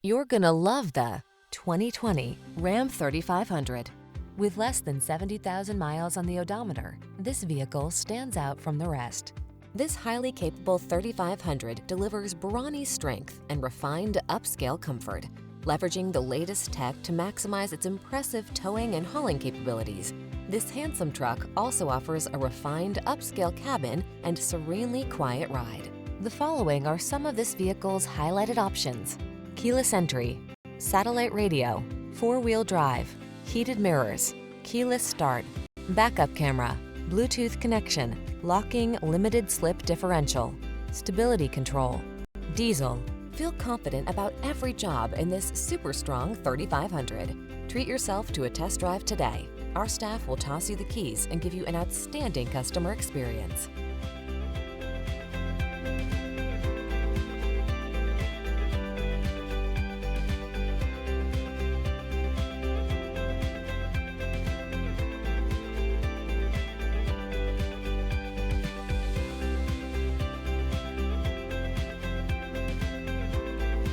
You're gonna love the 2020 Ram 3500. With less than 70,000 miles on the odometer, this vehicle stands out from the rest. This highly capable 3500 delivers brawny strength and refined upscale comfort, leveraging the latest tech to maximize its impressive towing and hauling capabilities. This handsome truck also offers a refined upscale cabin and serenely quiet ride. The following are some of this vehicle's highlighted options: keyless entry, satellite radio, four-wheel drive, heated mirrors, keyless start, backup camera, Bluetooth connection, locking limited slip differential, stability control, diesel. Feel confident about every job in this super strong 3500. Treat yourself to a test drive today. Our staff will toss you the keys and give you an outstanding customer experience.